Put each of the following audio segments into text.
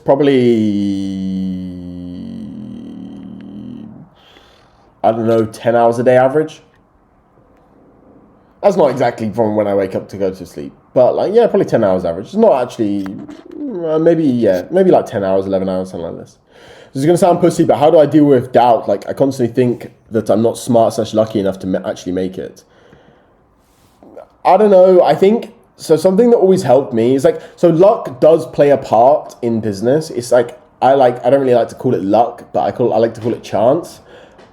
probably, I don't know, 10 hours a day average. That's not exactly from when I wake up to go to sleep, but like, yeah, probably 10 hours average. It's not actually, maybe like 10 hours, 11 hours, something like this. This is going to sound pussy, but how do I deal with doubt? Like, I constantly think that I'm not smart / lucky enough to actually make it. I don't know. I think, so something that always helped me is like, so luck does play a part in business. It's like, I don't really like to call it luck, but I like to call it chance.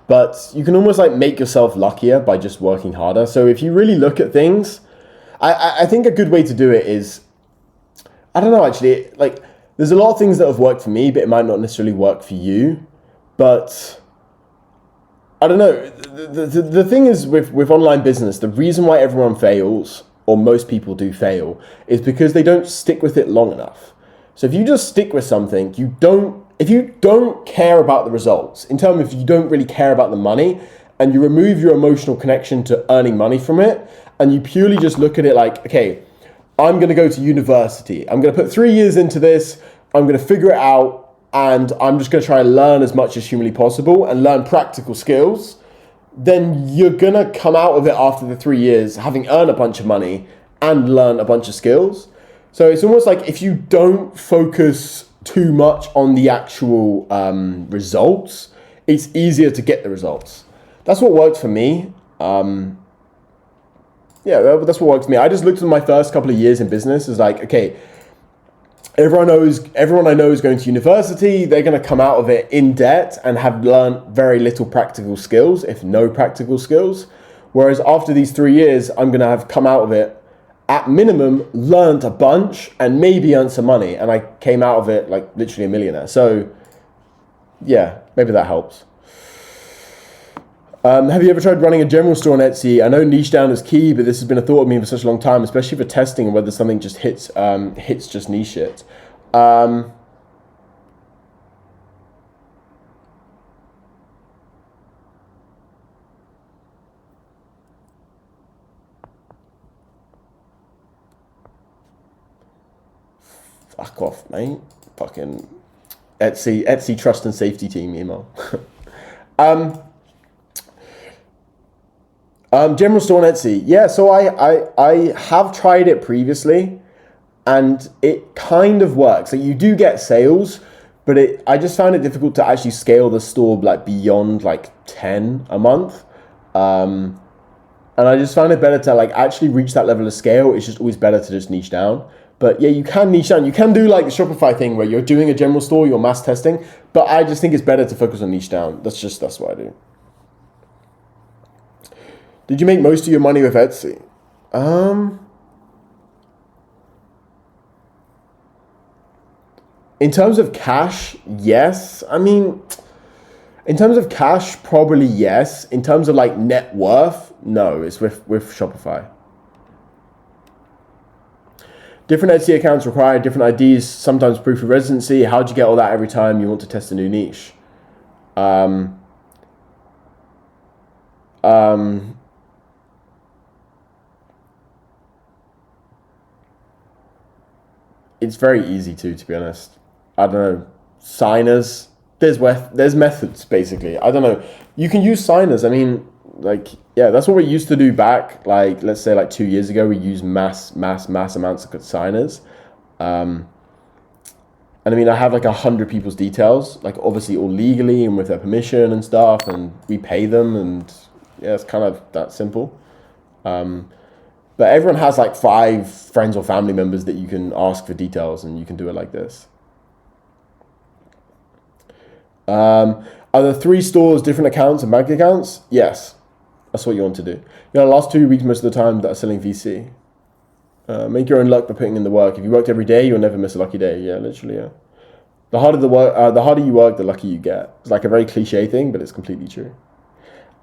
But you can almost like make yourself luckier by just working harder. So if you really look at things, I think a good way to do it is, I don't know, actually, like, there's a lot of things that have worked for me, but it might not necessarily work for you. But I don't know. The thing is with online business, the reason why everyone fails, or most people do fail, is because they don't stick with it long enough. So if you just stick with something, if you don't care about the results, in terms of you don't really care about the money, and you remove your emotional connection to earning money from it, and you purely just look at it like, okay, I'm going to go to university. I'm going to put 3 years into this. I'm going to figure it out, and I'm just going to try and learn as much as humanly possible and learn practical skills. Then you're going to come out of it after the 3 years having earned a bunch of money and learn a bunch of skills. So it's almost like if you don't focus too much on the actual results, it's easier to get the results. That's what worked for me. That's what worked for me. I just looked at my first couple of years in business as like, okay, everyone I know is going to university. They're going to come out of it in debt and have learned very little practical skills, if no practical skills. Whereas after these 3 years, I'm going to have come out of it, at minimum, learned a bunch and maybe earned some money. And I came out of it like literally a millionaire. So yeah, maybe that helps. Have you ever tried running a general store on Etsy? I know niche down is key, but this has been a thought of me for such a long time, especially for testing and whether something just hits just niche it. Fuck off, mate. Fucking Etsy trust and safety team email. General store on Etsy. Yeah, so I have tried it previously, and it kind of works. Like, you do get sales, but I just found it difficult to actually scale the store like beyond like 10 a month. And I just found it better to like actually reach that level of scale. It's just always better to just niche down. But yeah, you can niche down. You can do like the Shopify thing where you're doing a general store, you're mass testing. But I just think it's better to focus on niche down. That's what I do. Did you make most of your money with Etsy? In terms of cash, yes. I mean, in terms of cash, probably yes. In terms of like net worth, no. It's with Shopify. Different Etsy accounts require different IDs, sometimes proof of residency. How do you get all that every time you want to test a new niche? It's very easy to be honest. I don't know. Signers. There's methods, basically. I don't know. You can use signers. I mean, like, yeah, that's what we used to do back, like, let's say like 2 years ago. We used mass amounts of signers. And I mean, I have like 100 people's details, like obviously all legally and with their permission and stuff, and we pay them, and yeah, it's kind of that simple. But everyone has like 5 friends or family members that you can ask for details, and you can do it like this. Are there 3 stores, different accounts and bank accounts? Yes, that's what you want to do. Last 2 weeks, most of the time, that are selling VC. Make your own luck by putting in the work. If you worked every day, you'll never miss a lucky day. Yeah, literally, yeah. The harder you work, the luckier you get. It's like a very cliche thing, but it's completely true.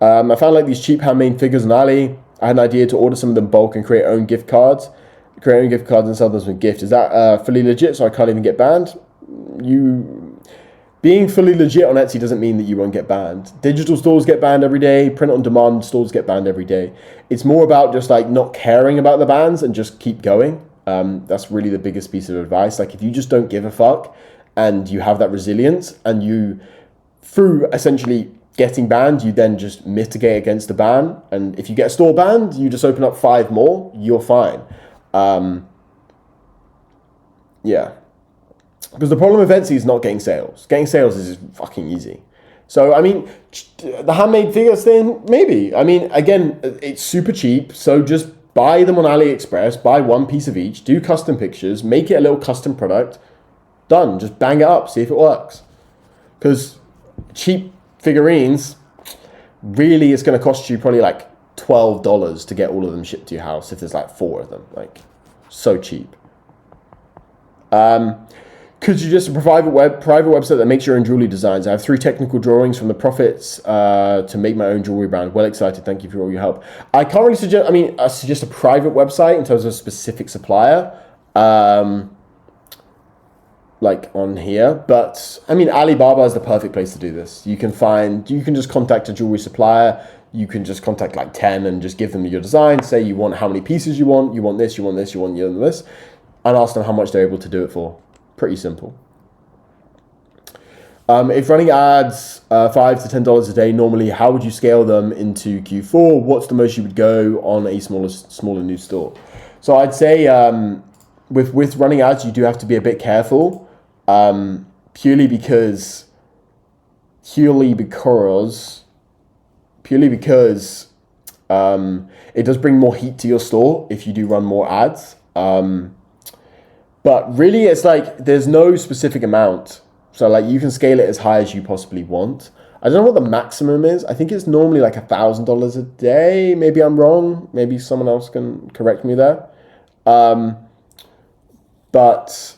I found like these cheap handmade figures on Ali. I had an idea to order some of them bulk and create own gift cards. Create own gift cards and sell them as a gift. Is that fully legit, so I can't even get banned? Being fully legit on Etsy doesn't mean that you won't get banned. Digital stores get banned every day. Print on demand stores get banned every day. It's more about just like not caring about the bans and just keep going. That's really the biggest piece of advice. Like, if you just don't give a fuck and you have that resilience, and you, through essentially getting banned, you then just mitigate against the ban. And if you get a store banned, you just open up 5 more, you're fine. Yeah. Because the problem with Etsy is not getting sales. Getting sales is fucking easy. So, I mean, the handmade figures thing, maybe. I mean, again, it's super cheap. So just buy them on AliExpress, buy 1 piece of each, do custom pictures, make it a little custom product. Done. Just bang it up, see if it works. Because cheap figurines, really, it's going to cost you probably like $12 to get all of them shipped to your house if there's like 4 of them. Like, so cheap. Could you just provide a private website that makes your own jewelry designs? I have 3 technical drawings from the profits to make my own jewelry brand. Well excited. Thank you for all your help. I can't really suggest, I suggest a private website in terms of a specific supplier. Like on here, but I mean, Alibaba is the perfect place to do this. You can just contact a jewelry supplier. You can just contact like 10 and just give them your design. Say you want how many pieces you want this, you want this, you want this, and ask them how much they're able to do it for. Pretty simple. If running ads $5 to $10 a day normally, how would you scale them into Q4? What's the most you would go on a smaller new store? So I'd say with running ads, you do have to be a bit careful. Purely because it does bring more heat to your store if you do run more ads. But really, it's like there's no specific amount. So like you can scale it as high as you possibly want. I don't know what the maximum is. I think it's normally like $1,000 a day. Maybe I'm wrong. Maybe someone else can correct me there. But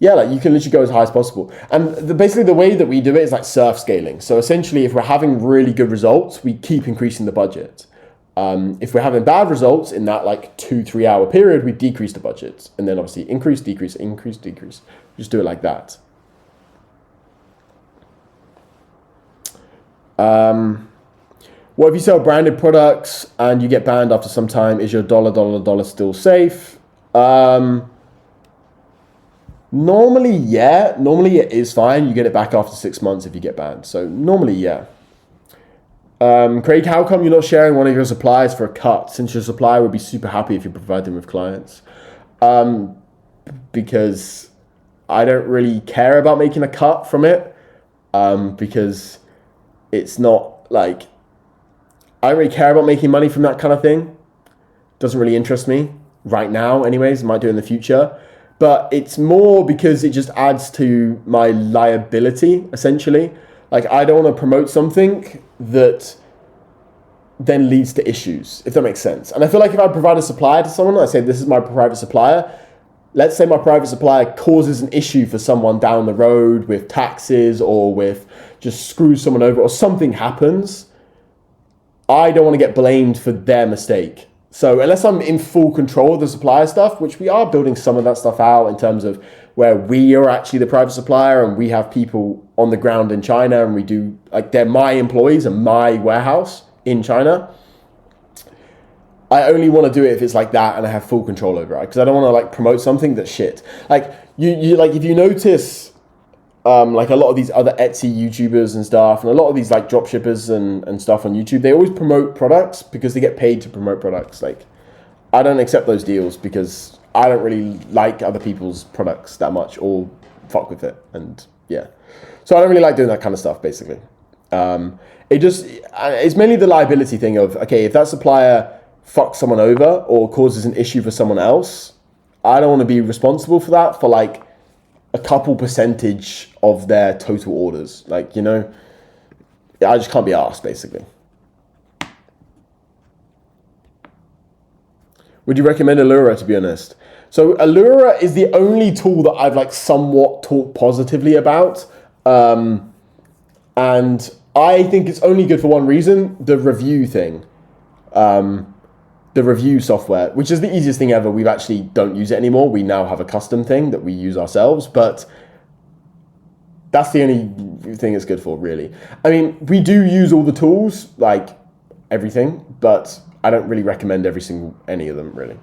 yeah, like you can literally go as high as possible. And basically the way that we do it is like surf scaling. So essentially, if we're having really good results, we keep increasing the budget. If we're having bad results in that like 2-3 hour period, we decrease the budget. And then obviously increase, decrease, increase, decrease. Just do it like that. What if you sell branded products and you get banned after some time? Is your dollar still safe? Normally, yeah. Normally it is fine. You get it back after 6 months if you get banned. So normally, yeah. Craig, how come you're not sharing one of your suppliers for a cut, since your supplier would be super happy if you provide them with clients? Because I don't really care about making a cut from it, because it's not like, I don't really care about making money from that kind of thing. Doesn't really interest me right now anyways. Might do in the future. But it's more because it just adds to my liability, essentially. Like, I don't want to promote something that then leads to issues, if that makes sense. And I feel like if I provide a supplier to someone, I say, this is my private supplier. Let's say my private supplier causes an issue for someone down the road with taxes or with just screws someone over or something happens. I don't want to get blamed for their mistake. So unless I'm in full control of the supplier stuff, which we are building some of that stuff out in terms of where we are actually the private supplier and we have people on the ground in China and we do, like, they're my employees and my warehouse in China. I only want to do it if it's like that and I have full control over it, because I don't want to like promote something that's shit. Like you like, if you notice, like a lot of these other Etsy YouTubers and stuff, and a lot of these like dropshippers and stuff on YouTube, they always promote products because they get paid to promote products. Like, I don't accept those deals because I don't really like other people's products that much or fuck with it. And yeah, so I don't really like doing that kind of stuff, basically. It's mainly the liability thing of, okay, if that supplier fucks someone over or causes an issue for someone else, I don't want to be responsible for that for like a couple percentage of their total orders. Like, you know, I just can't be arsed, basically. Would you recommend Allura, to be honest? So Allura is the only tool that I've like somewhat talked positively about. And I think it's only good for one reason, the review thing. The review software, which is the easiest thing ever. We've actually don't use it anymore. We now have a custom thing that we use ourselves, but that's the only thing it's good for, really. I mean, we do use all the tools, like everything, but I don't really recommend any of them, really.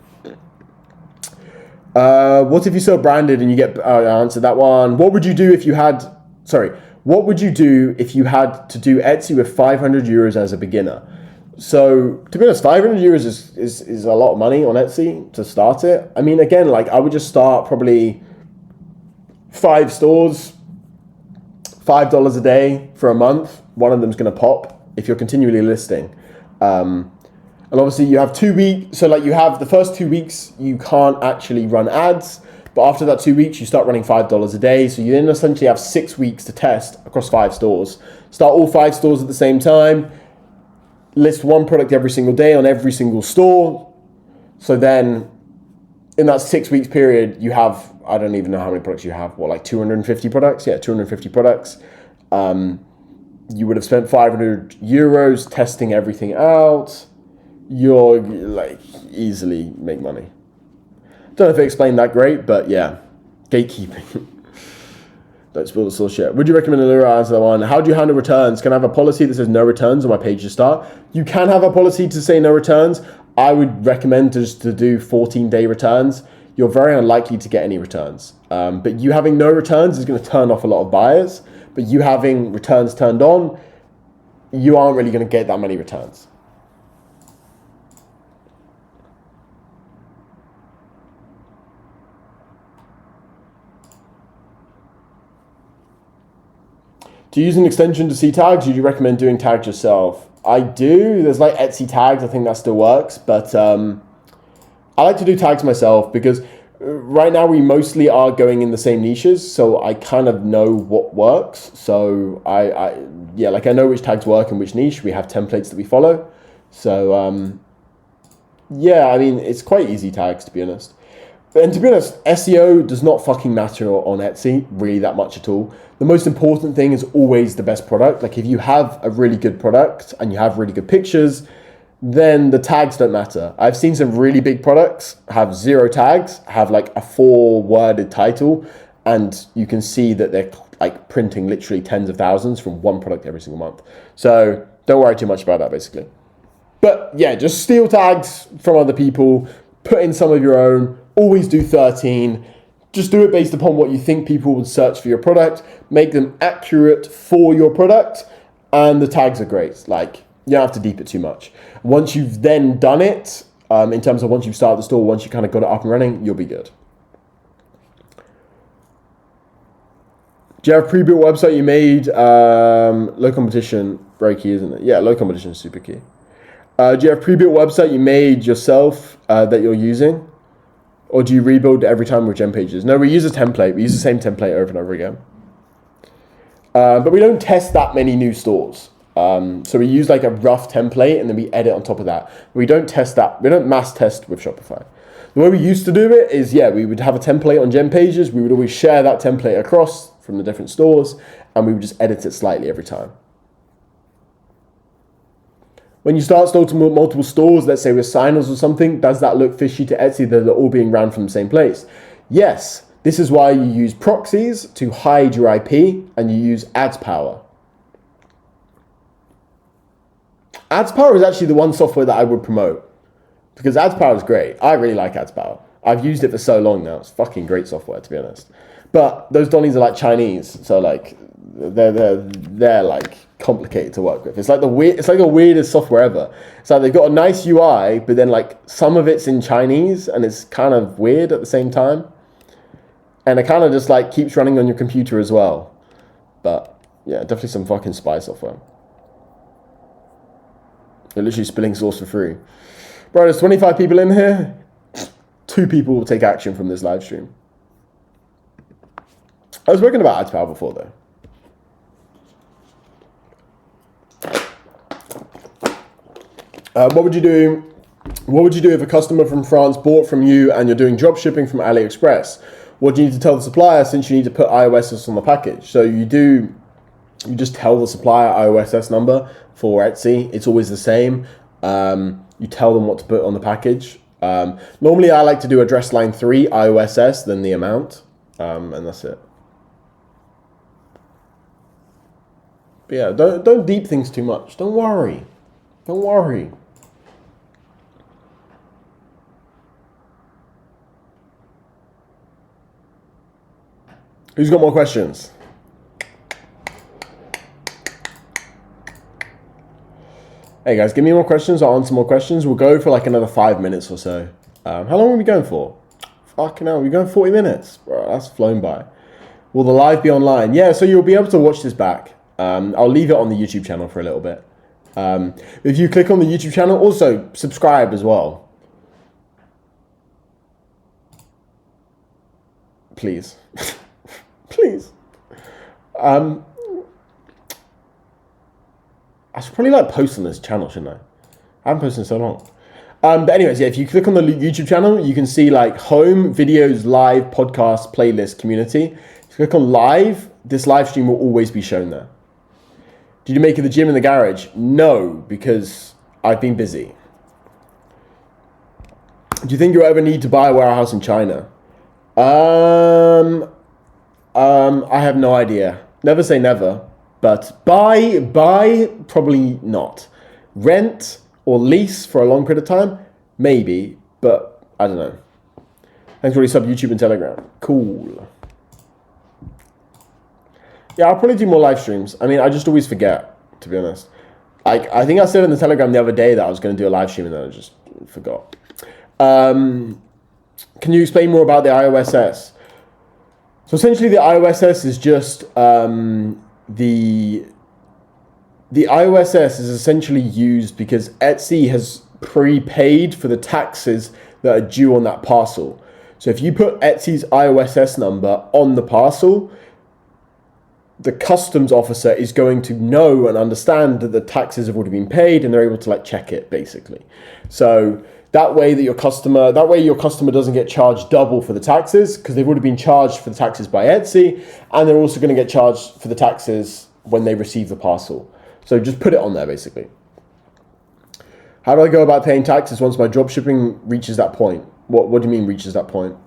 What if you sell branded and you get? I answered that one. What would you do if you had? Sorry. What would you do if you had to do Etsy with 500 euros as a beginner? So to be honest, 500 euros is a lot of money on Etsy to start it. I mean, again, like I would just start probably 5 stores, $5 a day for a month. One of them's going to pop if you're continually listing. And obviously you have 2 weeks. So like you have the first 2 weeks, you can't actually run ads. But after that 2 weeks, you start running $5 a day. So you then essentially have 6 weeks to test across 5 stores. Start all 5 stores at the same time. List one product every single day on every single store. So then in that 6 weeks period, you have, I don't even know how many products you have. What, like 250 products? Yeah, 250 products. You would have spent 500 euros testing everything out. You're like easily make money. Don't know if I explained that great, but yeah, gatekeeping. Don't spill the source shit. Would you recommend a lure? Answer that one. How do you handle returns? Can I have a policy that says no returns on my page to start? You can have a policy to say no returns. I would recommend just to do 14-day returns. You're very unlikely to get any returns. But you having no returns is going to turn off a lot of buyers. But you having returns turned on, you aren't really going to get that many returns. Do you use an extension to see tags? Or do you recommend doing tags yourself? I do. There's like Etsy tags. I think that still works. But I like to do tags myself because right now we mostly are going in the same niches. So I kind of know what works. So I know which tags work in which niche. We have templates that we follow. So yeah, I mean, it's quite easy tags to be honest. And to be honest, SEO does not fucking matter on Etsy really that much at all. The most important thing is always the best product. Like if you have a really good product and you have really good pictures, then the tags don't matter. I've seen some really big products have 0 tags, have like a 4-worded title, and you can see that they're like printing literally tens of thousands from one product every single month. So don't worry too much about that basically. But yeah, just steal tags from other people, put in some of your own. Always do 13. Just do it based upon what you think people would search for your product. Make them accurate for your product. And the tags are great. Like, you don't have to deep it too much. Once you've then done it, in terms of once you've started the store, once you kind of got it up and running, you'll be good. Do you have a pre-built website you made? Low competition, very key, isn't it? Yeah, low competition is super key. Do you have a pre-built website you made yourself that you're using? Or do you rebuild every time with gem pages? No, we use a template. We use the same template over and over again. But we don't test that many new stores. So we use like a rough template and then we edit on top of that. We don't test that. We don't mass test with Shopify. The way we used to do it is, yeah, we would have a template on gem pages. We would always share that template across from the different stores and we would just edit it slightly every time. When you start multiple stores, let's say with signers or something, does that look fishy to Etsy that they're all being ran from the same place? Yes. This is why you use proxies to hide your IP and you use Ads Power. Ads Power is actually the one software that I would promote because Ads Power is great. I really like Ads Power. I've used it for so long now. It's fucking great software to be honest. But those Donnies are like Chinese, so like they're like complicated to work with. It's like the weirdest software ever. It's like they've got a nice UI, but then like some of it's in Chinese and it's kind of weird at the same time. And it kind of just like keeps running on your computer as well. But yeah, definitely some fucking spy software. They're literally spilling sauce for free. Bro, there's 25 people in here. 2 people will take action from this live stream. I was working about Ads Power before though. What would you do? What would you do if a customer from France bought from you and you're doing drop shipping from AliExpress? What do you need to tell the supplier since you need to put iOS on the package? So you just tell the supplier iOS number for Etsy. It's always the same. You tell them what to put on the package. Normally I like to do address line 3 iOS, then the amount, and that's it. But yeah, don't deep things too much. Don't worry. Don't worry. Who's got more questions? Hey guys, give me more questions. I'll answer more questions. We'll go for like another 5 minutes or so. How long are we going for? Fucking hell, we're going 40 minutes. Bro, that's flown by. Will the live be online? Yeah, so you'll be able to watch this back. I'll leave it on the YouTube channel for a little bit. If you click on the YouTube channel, also subscribe as well. Please. Please. I should probably like post on this channel, shouldn't I? I haven't posted in so long. But anyways, yeah, if you click on the YouTube channel, you can see like home, videos, live, podcast, playlist, community. If you click on live, this live stream will always be shown there. Did you make it to the gym in the garage? No, because I've been busy. Do you think you'll ever need to buy a warehouse in China? I have no idea. Never say never. But buy, probably not. Rent or lease for a long period of time, maybe, but I don't know. Thanks for your sub, YouTube and Telegram. Cool. Yeah, I'll probably do more live streams. I mean, I just always forget, to be honest. I think I said in the Telegram the other day that I was going to do a live stream and then I just forgot. Can you explain more about the iOS S? So essentially the iOS S is just the iOS S is essentially used because Etsy has prepaid for the taxes that are due on that parcel. So if you put Etsy's iOS S number on the parcel, the customs officer is going to know and understand that the taxes have already been paid and they're able to like check it basically. So that way your customer doesn't get charged double for the taxes because they've already been charged for the taxes by Etsy and they're also going to get charged for the taxes when they receive the parcel. So just put it on there basically. How do I go about paying taxes once my dropshipping reaches that point? What do you mean reaches that point?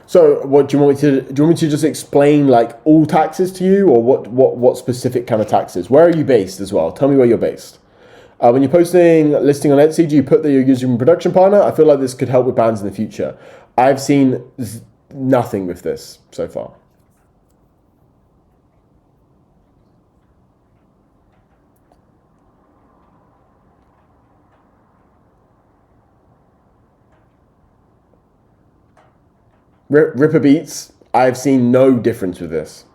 So what do you want me to just explain like all taxes to you or what specific kind of taxes? Where are you based as well? Tell me where you're based. When you're posting listing on Etsy, do you put that you're using a production partner? I feel like this could help with brands in the future. I've seen nothing with this so far. Ripper Beats, I've seen no difference with this.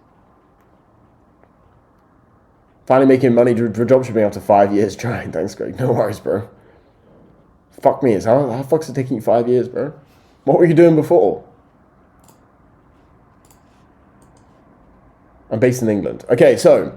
Finally making money for dropshipping after 5 years trying. Thanks, Greg. No worries, bro. Fuck me. How the fuck's it taking you 5 years, bro? What were you doing before? I'm based in England. Okay, so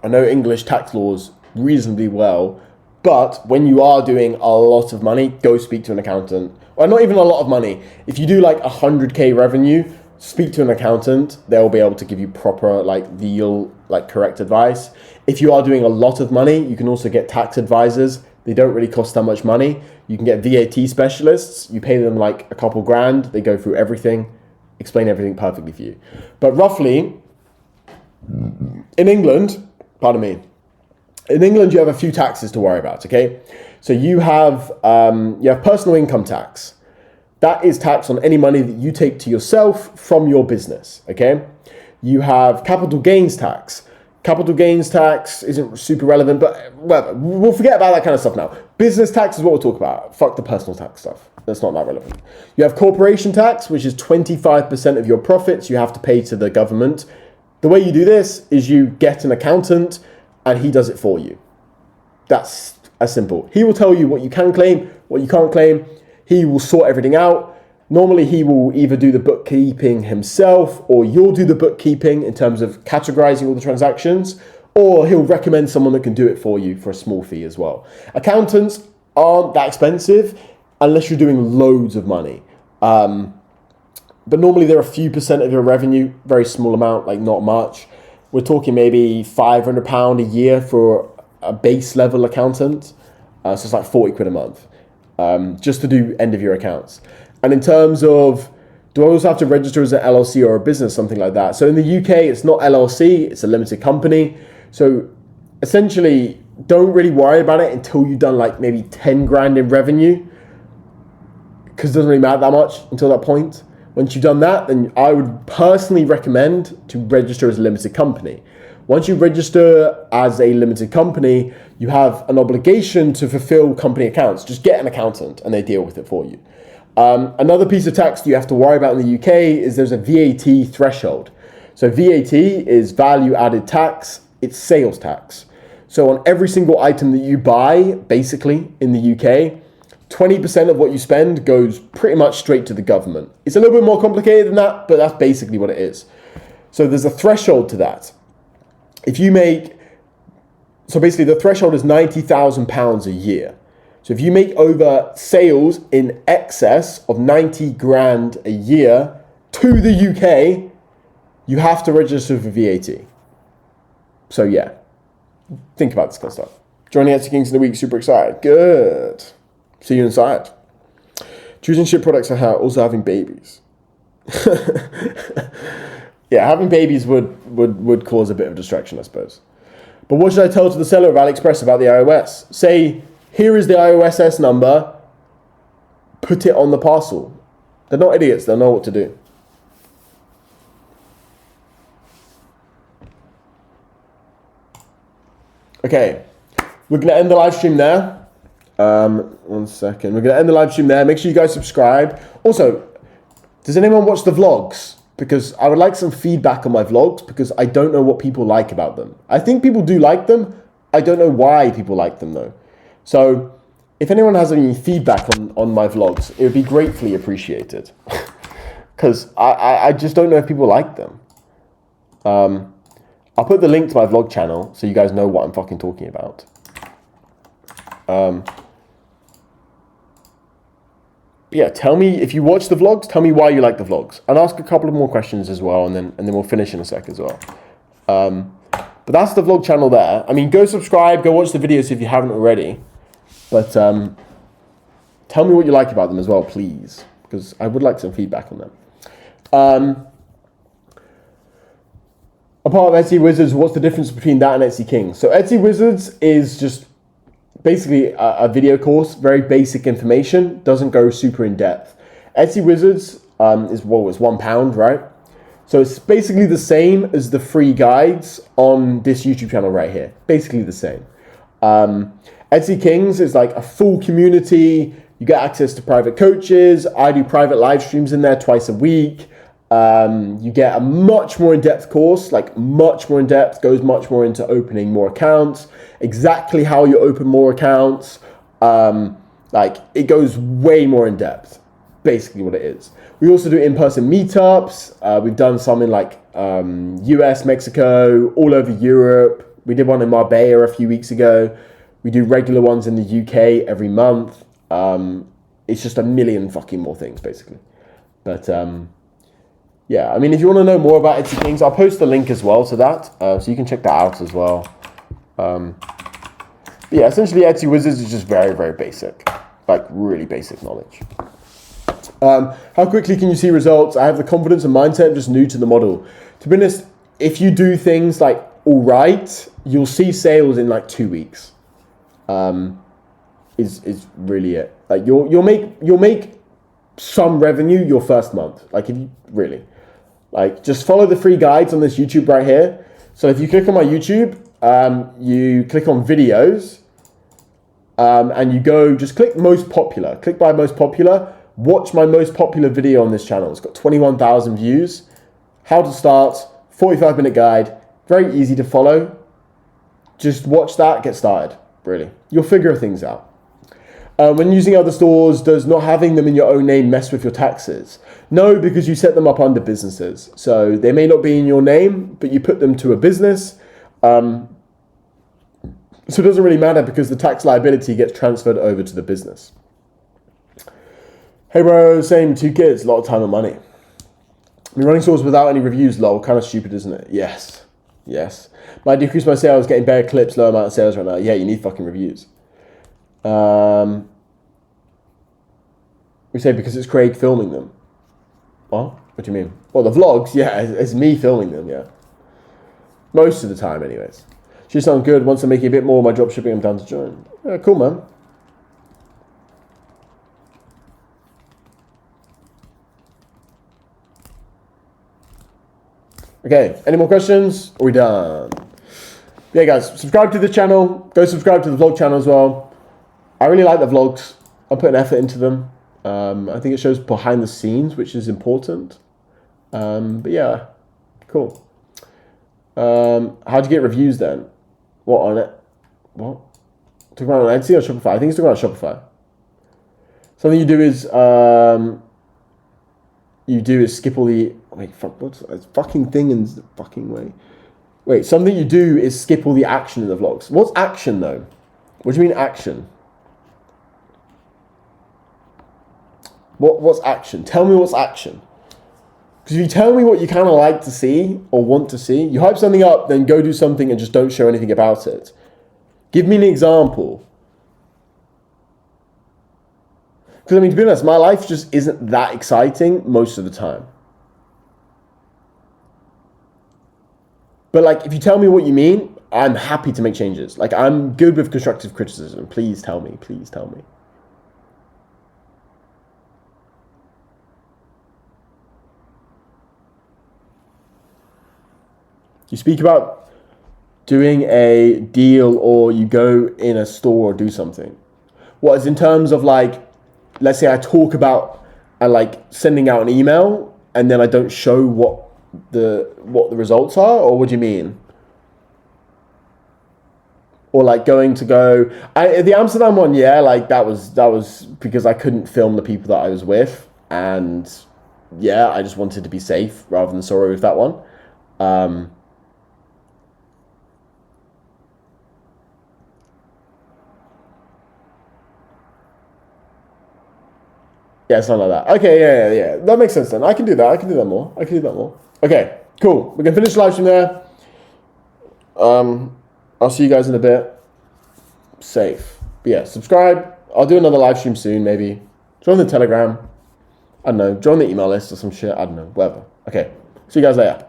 I know English tax laws reasonably well, but when you are doing a lot of money, go speak to an accountant. Well, not even a lot of money. If you do like 100K revenue, speak to an accountant. They'll be able to give you proper, like legal, like correct advice. If you are doing a lot of money, you can also get tax advisors. They don't really cost that much money. You can get VAT specialists. You pay them like a couple grand. They go through everything, explain everything perfectly for you. But roughly, in England, pardon me, in England, you have a few taxes to worry about, okay? So you have personal income tax. That is tax on any money that you take to yourself from your business, okay? You have capital gains tax. Capital gains tax isn't super relevant, but whatever. We'll forget about that kind of stuff now. Business tax is what we'll talk about. Fuck the personal tax stuff. That's not that relevant. You have corporation tax, which is 25% of your profits you have to pay to the government. The way you do this is you get an accountant and he does it for you. That's as simple. He will tell you what you can claim, what you can't claim. He will sort everything out. Normally, he will either do the bookkeeping himself or you'll do the bookkeeping in terms of categorizing all the transactions, or he'll recommend someone that can do it for you for a small fee as well. Accountants aren't that expensive unless you're doing loads of money. But normally they're a few percent of your revenue, very small amount, like not much. We're talking maybe £500 a year for a base level accountant. So it's like 40 quid a month just to do end of year accounts. And in terms of, do I also have to register as an LLC or a business, something like that? So in the UK, it's not LLC, it's a limited company. So essentially, don't really worry about it until you've done like maybe 10 grand in revenue, because it doesn't really matter that much until that point. Once you've done that, then I would personally recommend to register as a limited company. Once you register as a limited company, you have an obligation to fulfill company accounts. Just get an accountant and they deal with it for you. Another piece of tax you have to worry about in the UK is there's a VAT threshold. So VAT is value added tax, it's sales tax. So on every single item that you buy, basically in the UK, 20% of what you spend goes pretty much straight to the government. It's a little bit more complicated than that, but that's basically what it is. So there's a threshold to that. If you make, so basically the threshold is £90,000 a year. So if you make over sales in excess of 90 grand a year to the UK, you have to register for VAT. So yeah, think about this kind of stuff. Joining Etsy Kings in the week, super excited. Good. See you inside. Choosing ship products and also having babies. Yeah, having babies would cause a bit of distraction, I suppose. But what should I tell to the seller of AliExpress about the iOS? Say, here is the iOS S number. Put it on the parcel. They're not idiots. They'll know what to do. Okay, we're going to end the live stream there. 1 second. We're going to end the live stream there. Make sure you guys subscribe. Also, does anyone watch the vlogs? Because I would like some feedback on my vlogs because I don't know what people like about them. I think people do like them. I don't know why people like them though. So if anyone has any feedback on my vlogs, it would be gratefully appreciated. Because I just don't know if people like them. I'll put the link to my vlog channel so you guys know what I'm fucking talking about. Yeah, tell me, if you watch the vlogs, tell me why you like the vlogs. And ask a couple of more questions as well, and then we'll finish in a sec as well. But that's the vlog channel there. I mean, go subscribe, go watch the videos if you haven't already. But tell me what you like about them as well, please. Because I would like some feedback on them. Apart of Etsy Wizards, what's the difference between that and Etsy Kings? So Etsy Wizards is just basically a video course, very basic information, doesn't go super in depth. Etsy Wizards is £1, right? So it's basically the same as the free guides on this YouTube channel right here. Basically the same. Etsy Kings is like a full community. You get access to private coaches. I do private live streams in there twice a week. You get a much more in-depth course, like much more in-depth, goes much more into opening more accounts, exactly how you open more accounts. Like it goes way more in-depth, basically what it is. We also do in-person meetups. We've done some in like US, Mexico, all over Europe. We did one in Marbella a few weeks ago. We do regular ones in the UK every month. It's just a million fucking more things, basically. But yeah, I mean, if you want to know more about Etsy Kings, I'll post the link as well to that, so you can check that out as well. Yeah, essentially Etsy Wizards is just very, very basic, like really basic knowledge. How quickly can you see results? I have the confidence and mindset, I'm just new to the model. To be honest, if you do things like all right, you'll see sales in like 2 weeks. Is really it. Like you'll make some revenue your first month. Like if you really. Like, just follow the free guides on this YouTube right here. So if you click on my YouTube, you click on videos, and you go, just click most popular. Click by most popular. Watch my most popular video on this channel. It's got 21,000 views. How to start, 45-minute guide. Very easy to follow. Just watch that, get started, really. You'll figure things out. When using other stores, does not having them in your own name mess with your taxes? No, because you set them up under businesses. So they may not be in your name, but you put them to a business. So it doesn't really matter because the tax liability gets transferred over to the business. Hey bro, same, 2 kids, a lot of time and money. I mean, running stores without any reviews, lol, kind of stupid, isn't it? Yes, yes. Might decrease my sales, getting better clips, low amount of sales right now. Yeah, you need fucking reviews. We say because it's Craig filming them. What? What do you mean? Well, the vlogs, yeah, it's me filming them, yeah. Most of the time, anyways. She sounds good. Wants to make it a bit more. My dropshipping, I'm down to join. Yeah, cool, man. Okay, any more questions? Are we done? Yeah, guys, subscribe to the channel. Go subscribe to the vlog channel as well. I really like the vlogs. I put an effort into them. I think it shows behind the scenes, which is important. But yeah, cool. How'd you get reviews then? What on it? What? Talking about on Etsy or Shopify? I think it's talking about Shopify. Something you do is skip all the... Wait, fuck, what's a fucking thing in the fucking way? Wait, something you do is skip all the action in the vlogs. What's action, though? What do you mean action? What's action? Tell me what's action. Because if you tell me what you kind of like to see or want to see, you hype something up, then go do something and just don't show anything about it. Give me an example. Because, I mean, to be honest, my life just isn't that exciting most of the time. But, like, if you tell me what you mean, I'm happy to make changes. Like, I'm good with constructive criticism. Please tell me. Please tell me. You speak about doing a deal or you go in a store or do something. What is in terms of, like, let's say I talk about like sending out an email and then I don't show what the results are, or what do you mean? Or like the Amsterdam one, yeah, like that was because I couldn't film the people that I was with, and yeah, I just wanted to be safe rather than sorry with that one. Yeah, it's not like that. Okay, yeah. That makes sense then. I can do that. I can do that more. Okay, cool. We can finish the live stream there. I'll see you guys in a bit. Safe. But yeah, subscribe. I'll do another live stream soon, maybe. Join the Telegram. I don't know. Join the email list or some shit. I don't know. Whatever. Okay. See you guys later.